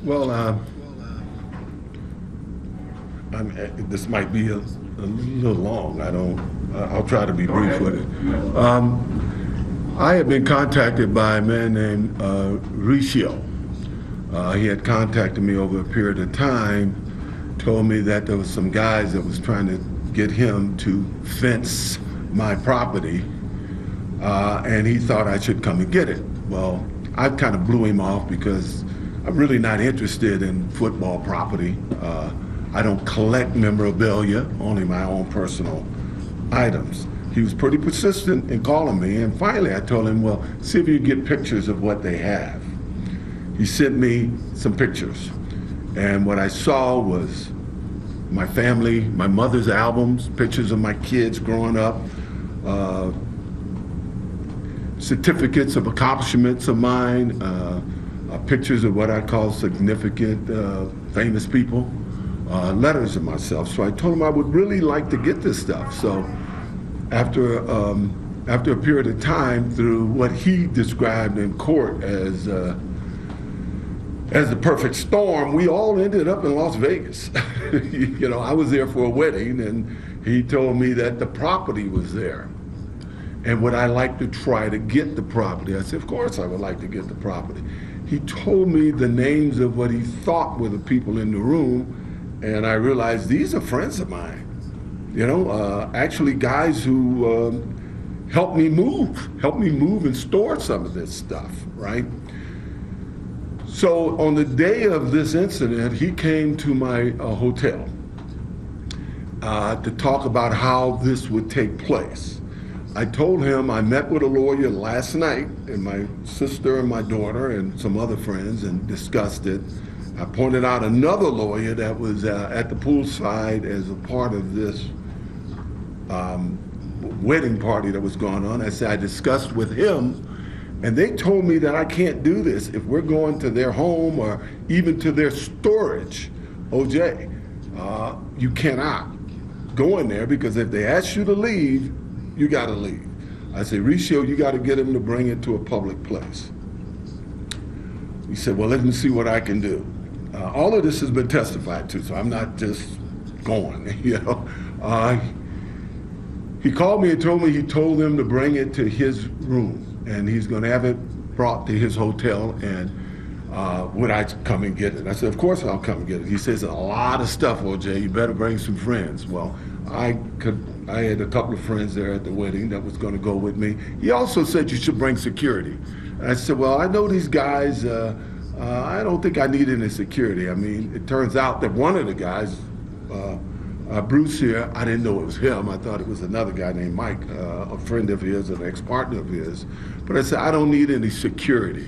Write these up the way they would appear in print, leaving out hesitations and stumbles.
Well, this might be a little long. I'll try to be brief with it. I had been contacted by a man named Ricio. He had contacted me over a period of time, told me that there was some guys that was trying to get him to fence my property, and he thought I should come and get it. Well, I kind of blew him off because I'm really not interested in football property. I don't collect memorabilia, only my own personal items. He was pretty persistent in calling me, and finally I told him, well, see if you can get pictures of what they have. He sent me some pictures, and what I saw was my family, my mother's albums, pictures of my kids growing up, certificates of accomplishments of mine, pictures of what I call significant famous people, letters of myself. So I told him I would really like to get this stuff. So after a period of time, through what he described in court as the perfect storm, we all ended up in Las Vegas. You know, I was there for a wedding, and he told me that the property was there. And would I like to try to get the property? I said, of course I would like to get the property. He told me the names of what he thought were the people in the room, and I realized these are friends of mine. You know, actually guys who helped me move and store some of this stuff, right? So on the day of this incident, he came to my hotel to talk about how this would take place. I told him I met with a lawyer last night, and my sister and my daughter and some other friends, and discussed it. I pointed out another lawyer that was at the poolside as a part of this wedding party that was going on. I said I discussed with him, and they told me that I can't do this. If we're going to their home or even to their storage, OJ, you cannot go in there, because if they ask you to leave, you got to leave. I said, Ricio, you got to get him to bring it to a public place. He said, well, let me see what I can do. All of this has been testified to, so I'm not just going, you know. He called me and told me he told them to bring it to his room, and he's going to have it brought to his hotel, and would I come and get it? I said, of course I'll come and get it. He says, a lot of stuff, OJ, you better bring some friends. Well, I had a couple of friends there at the wedding that was going to go with me. He also said you should bring security. And I said, well, I know these guys, I don't think I need any security. I mean, it turns out that one of the guys, Bruce here, I didn't know it was him. I thought it was another guy named Mike, a friend of his, an ex-partner of his. But I said, I don't need any security.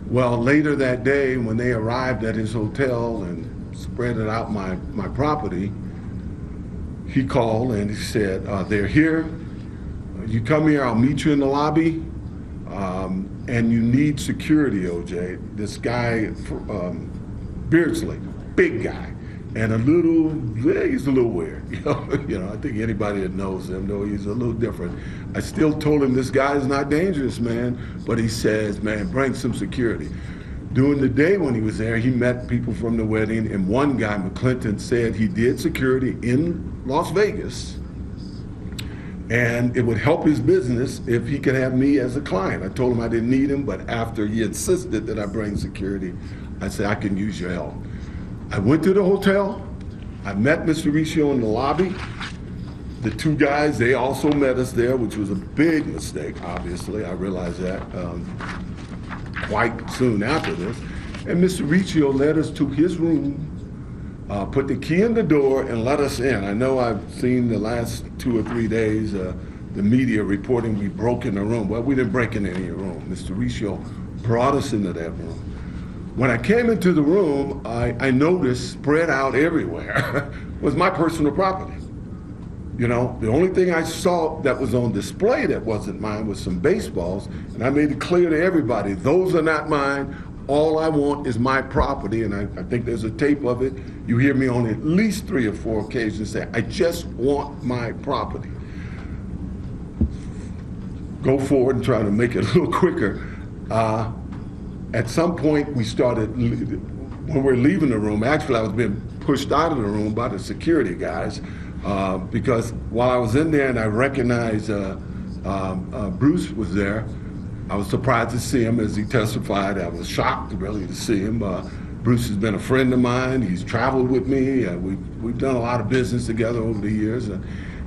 Well, later that day, when they arrived at his hotel and spread out my property, he called and he said, they're here. You come here, I'll meet you in the lobby. And you need security, OJ. This guy, Beardsley, big guy, and he's a little weird. You know, I think anybody that knows him knows he's a little different. I still told him this guy is not dangerous, man, but he says, man, bring some security. During the day when he was there, he met people from the wedding, and one guy, McClinton, said he did security in Las Vegas, and it would help his business if he could have me as a client. I told him I didn't need him, but after he insisted that I bring security, I said, I can use your help. I went to the hotel. I met Mr. Ricio in the lobby. The two guys, they also met us there, which was a big mistake, obviously. I realized that quite soon after this. And Mr. Ricio led us to his room, put the key in the door, and let us in. I know I've seen the last 2 or 3 days the media reporting we broke in the room. Well, we didn't break in any room. Mr. Ricio brought us into that room. When I came into the room, I noticed spread out everywhere was my personal property. You know, the only thing I saw that was on display that wasn't mine was some baseballs, and I made it clear to everybody, those are not mine. All I want is my property, and I think there's a tape of it. You hear me on at least 3 or 4 occasions say, I just want my property. Go forward and try to make it a little quicker. At some point, we started when we're leaving the room, actually I was being pushed out of the room by the security guys because while I was in there and I recognized Bruce was there, I was surprised to see him as he testified. I was shocked really to see him. Bruce has been a friend of mine. He's traveled with me. We've done a lot of business together over the years.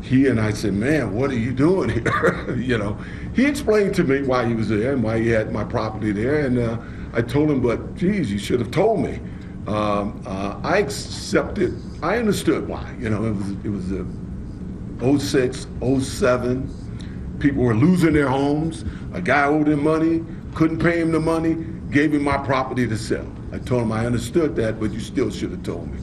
He and I said, man, what are you doing here? You know, he explained to me why he was there and why he had my property there. And I told him, but geez, you should have told me. I accepted, I understood why. You know, it was 06, 07. People were losing their homes. A guy owed him money, couldn't pay him the money, gave him my property to sell. I told him I understood that, but you still should have told me.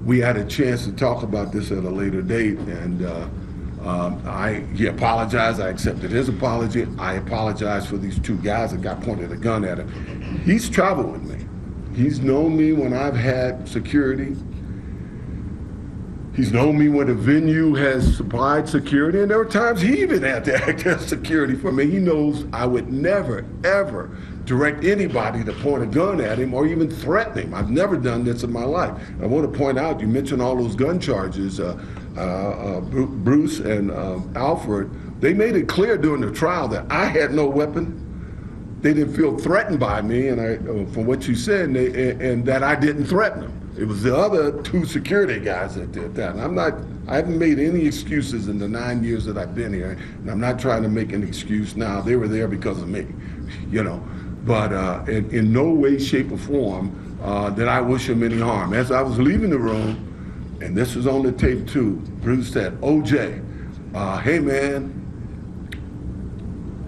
We had a chance to talk about this at a later date, and he apologized. I accepted his apology. I apologized for these two guys that got pointed a gun at him. He's traveled with me. He's known me when I've had security. He's known me when a venue has supplied security, and there were times he even had to act as security for me. He knows I would never, ever direct anybody to point a gun at him or even threaten him. I've never done this in my life. I want to point out, you mentioned all those gun charges. Bruce and Alfred, they made it clear during the trial that I had no weapon. They didn't feel threatened by me, and from what you said, and that I didn't threaten them. It was the other two security guys that did that. And I haven't made any excuses in the 9 years that I've been here, and I'm not trying to make an excuse now. They were there because of me, you know. But in no way, shape, or form did I wish them any harm. As I was leaving the room, and this was on the tape too, Bruce said, OJ, hey man,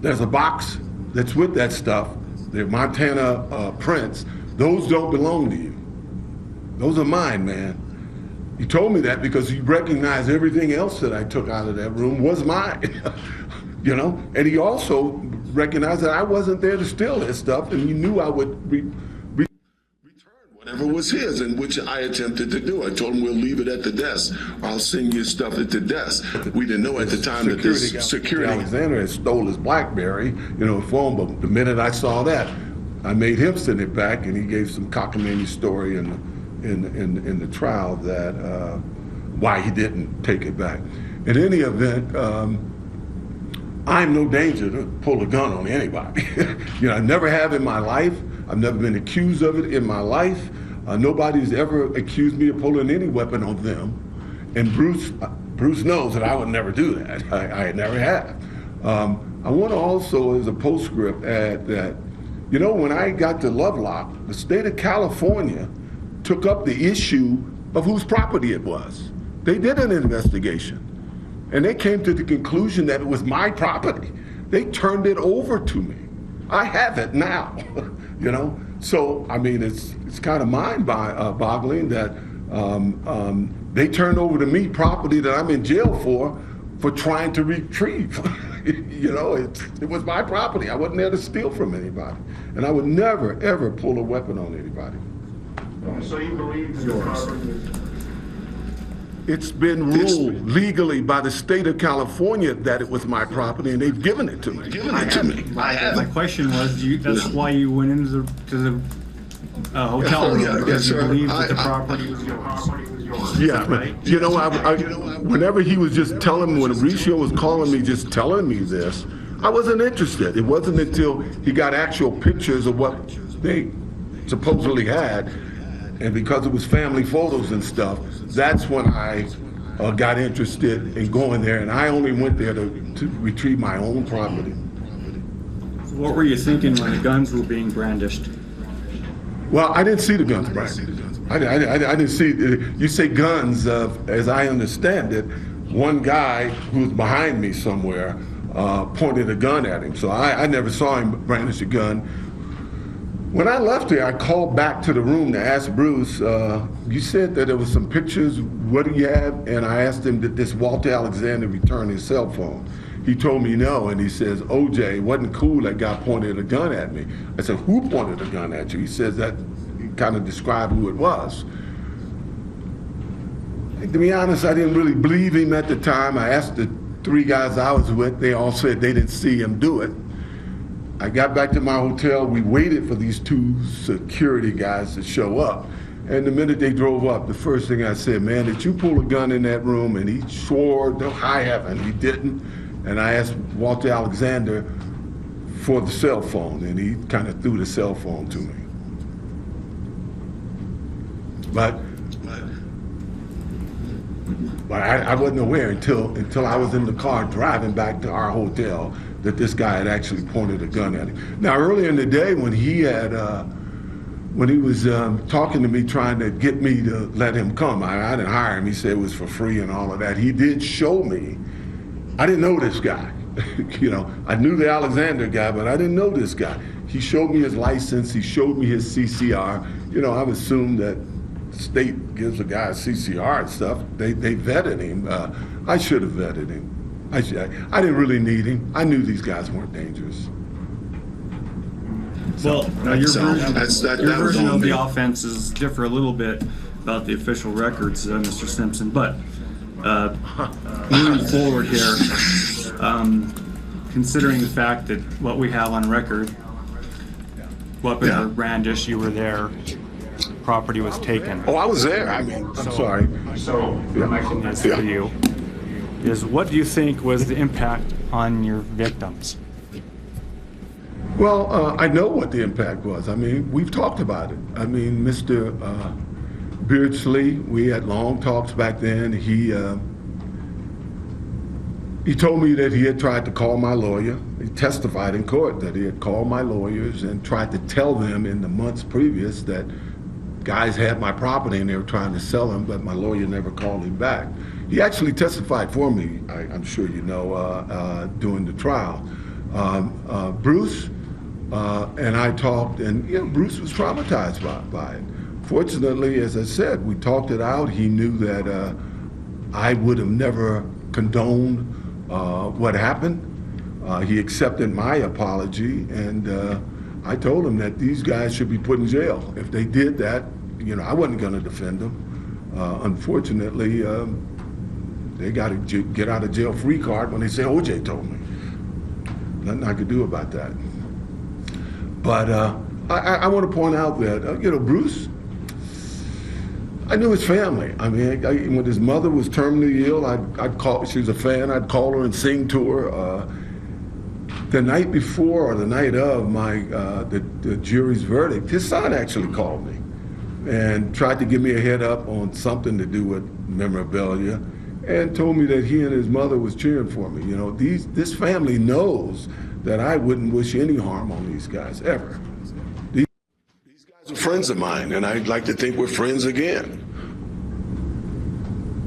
there's a box that's with that stuff, the Montana prints. Those don't belong to you. Those are mine, man. He told me that because he recognized everything else that I took out of that room was mine, you know? And he also recognized that I wasn't there to steal his stuff, and he knew I would return whatever was his, and which I attempted to do. I told him we'll leave it at the desk. I'll send you stuff at the desk. We didn't know at the time that this security Alexander had stole his BlackBerry, you know, phone, but the minute I saw that, I made him send it back, and he gave some cockamamie story in the trial that why he didn't take it back. In any event, I'm no danger to pull a gun on anybody. You know, I never have in my life. I've never been accused of it in my life. Nobody's ever accused me of pulling any weapon on them. And Bruce knows that I would never do that. I never have. I want to also, as a postscript, add that, you know, when I got to Lovelock, the state of California took up the issue of whose property it was. They did an investigation, and they came to the conclusion that it was my property. They turned it over to me. I have it now, you know? So, I mean, it's kind of mind-boggling that they turned over to me property that I'm in jail for trying to retrieve. You know, it was my property. I wasn't there to steal from anybody. And I would never, ever pull a weapon on anybody. So you believe that yours? It's been ruled legally by the state of California that it was my property, and they've given it to me. My question was, that's why you went into the hotel room, because you believed that the property was yours. Yeah, right? You know, whenever he was just telling me, when Mauricio was calling me, just telling me this, I wasn't interested. It wasn't until he got actual pictures of what they supposedly had, and because it was family photos and stuff, that's when I got interested in going there, and I only went there to retrieve my own property. So what were you thinking when the guns were being brandished? Well, I didn't see the guns brandished. I didn't see, you say guns, as I understand it, one guy who was behind me somewhere pointed a gun at him, so I never saw him brandish a gun. When I left there, I called back to the room to ask Bruce, you said that there was some pictures, what do you have? And I asked him, did this Walter Alexander return his cell phone? He told me no, and he says, OJ, it wasn't cool that guy pointed a gun at me. I said, who pointed a gun at you? He says that, he kind of described who it was. And to be honest, I didn't really believe him at the time. I asked the three guys I was with, they all said they didn't see him do it. I got back to my hotel, we waited for these two security guys to show up. And the minute they drove up, the first thing I said, man, did you pull a gun in that room? And he swore to high heaven he didn't. And I asked Walter Alexander for the cell phone, and he kind of threw the cell phone to me. But I wasn't aware until I was in the car driving back to our hotel that this guy had actually pointed a gun at him. Now, earlier in the day when he was talking to me, trying to get me to let him come, I didn't hire him. He said it was for free and all of that. He did show me. I didn't know this guy. You know, I knew the Alexander guy, but I didn't know this guy. He showed me his license. He showed me his CCR. You know, I've assumed that the state gives a guy a CCR and stuff. They vetted him. I should have vetted him. I didn't really need him. I knew these guys weren't dangerous. Well, now your version of me. the offenses differ a little bit about the official records, Mr. Simpson, but moving forward here, considering the fact that what we have on record, weapons were brandished, you were there, property was taken. Oh, I was there. I mean, I'm sorry. So, That's for you. Is what do you think was the impact on your victims? Well, I know what the impact was. I mean, we've talked about it. I mean, Mr. Beardsley, we had long talks back then. He told me that he had tried to call my lawyer. He testified in court that he had called my lawyers and tried to tell them in the months previous that guys had my property and they were trying to sell them, but my lawyer never called him back. He actually testified for me, I'm sure you know, during the trial. Bruce and I talked, and you know, Bruce was traumatized by it. Fortunately, as I said, we talked it out. He knew that I would have never condoned what happened. He accepted my apology, and I told him that these guys should be put in jail. If they did that, you know, I wasn't going to defend them. Unfortunately, they got a get out of jail free card when they say OJ told me. Nothing I could do about that. But I want to point out that, you know, Bruce, I knew his family. I mean, when his mother was terminally ill, I'd call, she was a fan, I'd call her and sing to her. The night before or the night of the jury's verdict, his son actually called me and tried to give me a head up on something to do with memorabilia and told me that he and his mother was cheering for me. You know, this family knows that I wouldn't wish any harm on these guys, ever. These guys are friends of mine, and I'd like to think we're friends again.